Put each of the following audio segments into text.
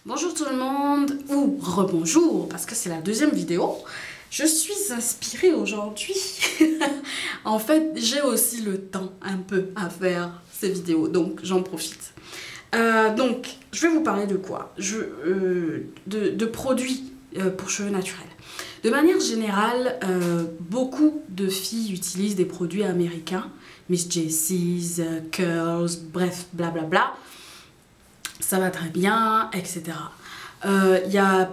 Bonjour tout le monde, ou rebonjour, parce que c'est la deuxième vidéo. Je suis inspirée aujourd'hui. En fait, j'ai aussi le temps un peu à faire ces vidéos, donc j'en profite. Donc, je vais vous parler de quoi? De produits pour cheveux naturels. De manière générale, beaucoup de filles utilisent des produits américains, Miss Jessie's, Curls, bref, blablabla. Ça va très bien, etc. Il y a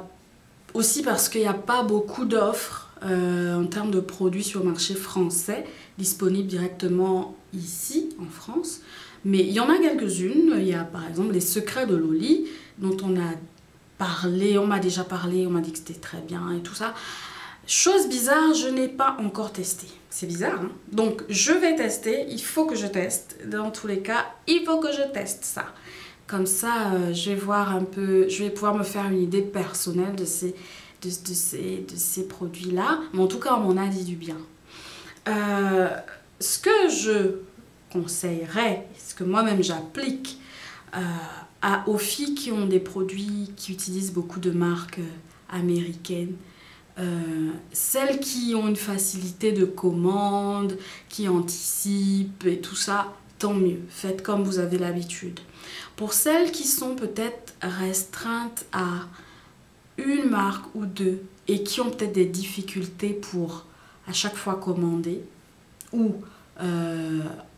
aussi parce qu'il n'y a pas beaucoup d'offres en termes de produits sur le marché français disponibles directement ici en France. Mais il y en a quelques-unes. Il y a par exemple les secrets de Loli dont on a parlé, on m'a déjà parlé, on m'a dit que c'était très bien et tout ça. Chose bizarre, je n'ai pas encore testé. C'est bizarre, hein? Donc je vais tester, il faut que je teste. Dans tous les cas, il faut que je teste ça. Comme ça, je vais voir un peu, je vais pouvoir me faire une idée personnelle de ces produits-là. Mais en tout cas, on m'en a dit du bien. Ce que je conseillerais, ce que moi-même j'applique aux filles qui ont des produits, qui utilisent beaucoup de marques américaines, celles qui ont une facilité de commande, qui anticipent et tout ça, tant mieux. Faites comme vous avez l'habitude. Pour celles qui sont peut-être restreintes à une marque ou deux et qui ont peut-être des difficultés pour à chaque fois commander ou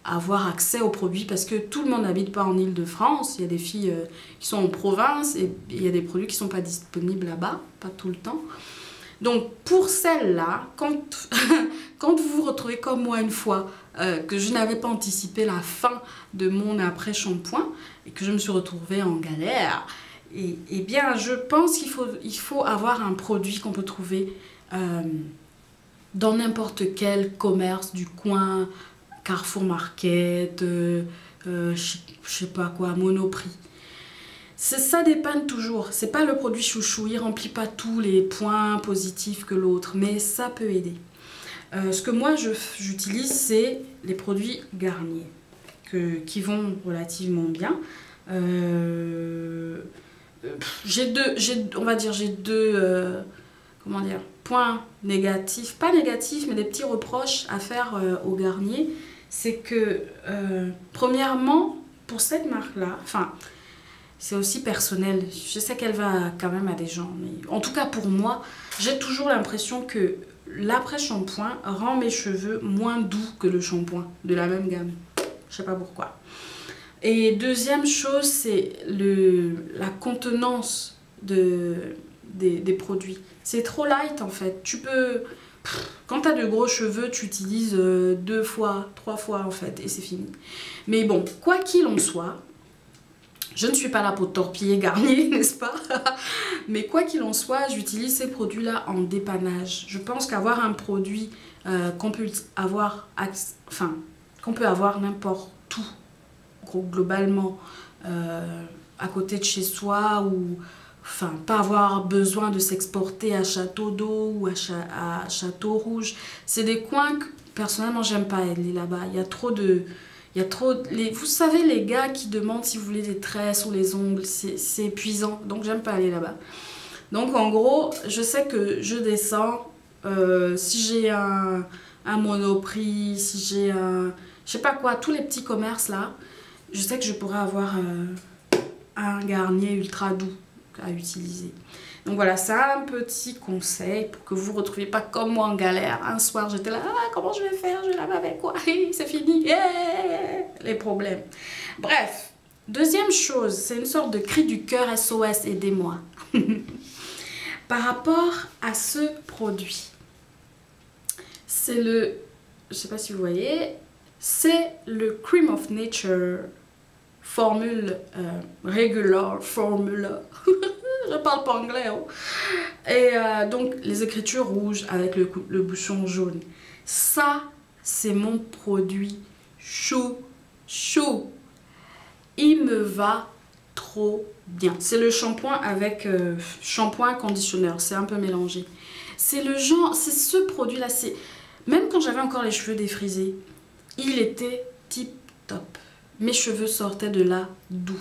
avoir accès aux produits, parce que tout le monde n'habite pas en Île-de-France, il y a des filles qui sont en province et il y a des produits qui ne sont pas disponibles là-bas, pas tout le temps. Donc pour celles-là, quand vous vous retrouvez comme moi une fois, que je n'avais pas anticipé la fin de mon après-shampoing et que je me suis retrouvée en galère, et bien je pense qu'il faut avoir un produit qu'on peut trouver dans n'importe quel commerce du coin, Carrefour Market, je sais pas quoi, Monoprix. Ça dépanne toujours, c'est pas le produit chouchou, il remplit pas tous les points positifs que l'autre, mais ça peut aider. Ce que moi j'utilise, c'est les produits Garnier qui vont relativement bien. J'ai deux comment dire, points négatifs, pas négatifs, mais des petits reproches à faire au Garnier. C'est que premièrement, pour cette marque-là, enfin, c'est aussi personnel. Je sais qu'elle va quand même à des gens, mais en tout cas pour moi, j'ai toujours l'impression que l'après-shampoing rend mes cheveux moins doux que le shampoing de la même gamme. Je sais pas pourquoi. Et deuxième chose, c'est la contenance des produits. C'est trop light en fait. Tu peux... Quand tu as de gros cheveux, tu utilises 2 fois, 3 fois en fait et c'est fini. Mais bon, quoi qu'il en soit, je ne suis pas là pour torpiller Garnier, n'est-ce pas? Mais quoi qu'il en soit, j'utilise ces produits-là en dépannage. Je pense qu'avoir un produit qu'on peut avoir, qu'on peut avoir n'importe où, globalement, à côté de chez soi, ou pas avoir besoin de s'exporter à Château d'Eau ou à Château Rouge. C'est des coins que personnellement j'aime pas aller là-bas. Il y a trop de... Vous savez, les gars qui demandent si vous voulez des tresses ou les ongles, c'est épuisant. Donc, j'aime pas aller là-bas. Donc, en gros, je sais que je descends. Si j'ai un Monoprix, si j'ai un... Je sais pas quoi, tous les petits commerces là, je sais que je pourrais avoir un Garnier ultra doux à utiliser. Donc voilà, c'est un petit conseil pour que vous ne vous retrouviez pas comme moi en galère. Un soir, j'étais là, ah, comment je vais faire? Je vais laver avec quoi? C'est fini. Les problèmes. Bref, deuxième chose, c'est une sorte de cri du cœur SOS, aidez-moi. Par rapport à ce produit, c'est le, je sais pas si vous voyez, c'est le Cream of Nature formule regular formula. Je parle pas anglais. Hein. Et donc, les écritures rouges avec le bouchon jaune. Ça, c'est mon produit chaud. Il me va trop bien. C'est le shampoing avec shampoing conditionneur. C'est un peu mélangé. C'est le genre, c'est ce produit-là. Même quand j'avais encore les cheveux défrisés, il était tip top. Mes cheveux sortaient de là doux.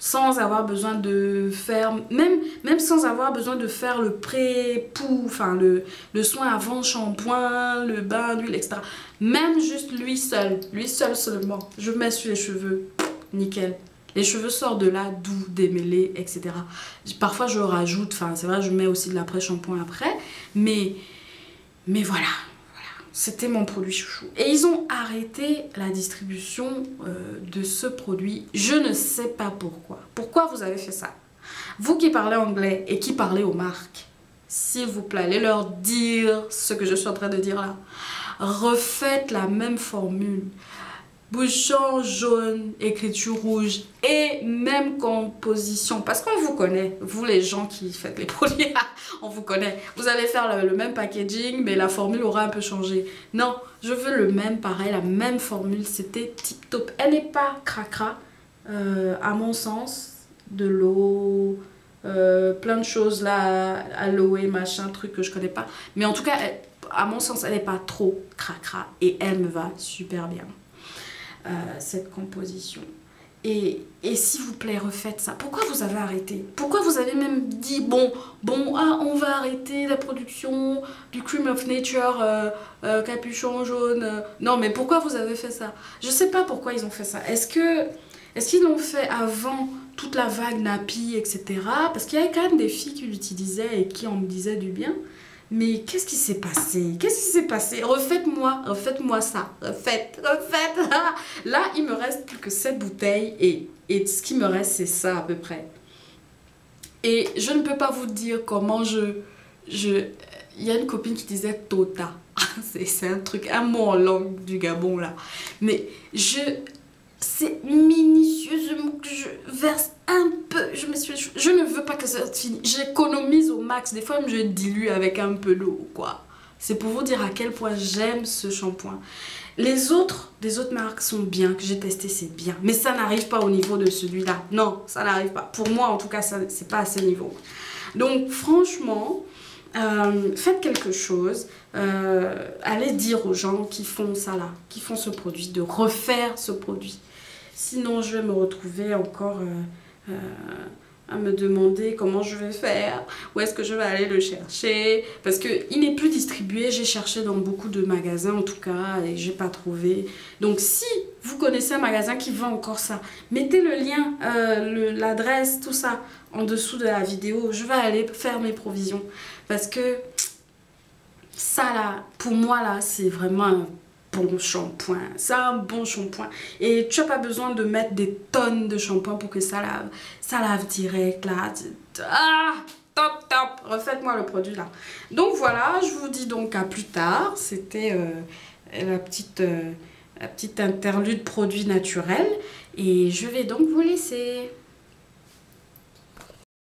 sans avoir besoin de faire, même sans avoir besoin de faire le pré-pou, enfin le soin avant shampoing, le bain d'huile, etc. Même juste lui seul seulement, je mets sur les cheveux, nickel. Les cheveux sortent de là, doux, démêlés, etc. Parfois je rajoute, enfin c'est vrai, je mets aussi de l'après-shampoing après, mais voilà. C'était mon produit chouchou. Et ils ont arrêté la distribution de ce produit. Je ne sais pas pourquoi. Pourquoi vous avez fait ça? Vous qui parlez anglais et qui parlez aux marques, s'il vous plaît, allez leur dire ce que je suis en train de dire là. Refaites la même formule. Bouchon jaune, écriture rouge et même composition. Parce qu'on vous connaît, vous les gens qui faites les produits, on vous connaît. Vous allez faire le même packaging, mais la formule aura un peu changé. Non, je veux le même, pareil, la même formule, c'était tip top. Elle n'est pas cracra, à mon sens, de l'eau, plein de choses là, aloe, machin, truc que je connais pas. Mais en tout cas, à mon sens, elle n'est pas trop cracra et elle me va super bien. Cette composition et s'il vous plaît refaites ça. Pourquoi vous avez arrêté? Pourquoi vous avez même dit bon on va arrêter la production du Cream of Nature capuchon jaune? Non, mais pourquoi vous avez fait ça? Je sais pas pourquoi ils ont fait ça. Est-ce qu'ils l'ont fait avant toute la vague nappy, etc. Parce qu'il y avait quand même des filles qui l'utilisaient et qui en me disaient du bien. Mais qu'est-ce qui s'est passé? Qu'est-ce qui s'est passé? Refaites-moi ça. Refaites. Là, il me reste plus que 7 bouteilles et ce qui me reste, c'est ça à peu près. Et je ne peux pas vous dire comment il y a une copine qui disait Tota. C'est un truc, un mot en langue du Gabon là. Mais c'est minutieusement que je verse un peu. Je ne veux pas que ça finisse. J'économise au max. Des fois, je dilue avec un peu d'eau, quoi. C'est pour vous dire à quel point j'aime ce shampoing. Les autres, des autres marques sont bien, que j'ai testé, c'est bien. Mais ça n'arrive pas au niveau de celui-là. Non, ça n'arrive pas. Pour moi, en tout cas, c'est pas à ce niveau. Donc, franchement, faites quelque chose. Allez dire aux gens qui font ça là, qui font ce produit, de refaire ce produit. Sinon, je vais me retrouver encore à me demander comment je vais faire, où est-ce que je vais aller le chercher, parce qu'il n'est plus distribué. J'ai cherché dans beaucoup de magasins en tout cas et j'ai pas trouvé. Donc si vous connaissez un magasin qui vend encore ça, mettez le lien, l'adresse, tout ça en dessous de la vidéo. Je vais aller faire mes provisions parce que ça là, pour moi là, c'est vraiment un bon shampoing. C'est un bon shampoing. Et tu n'as pas besoin de mettre des tonnes de shampoing pour que ça lave. Ça lave direct là. Ah, top. Refaites-moi le produit là. Donc voilà, je vous dis donc à plus tard. C'était la petite interlude produit naturel. Et je vais donc vous laisser.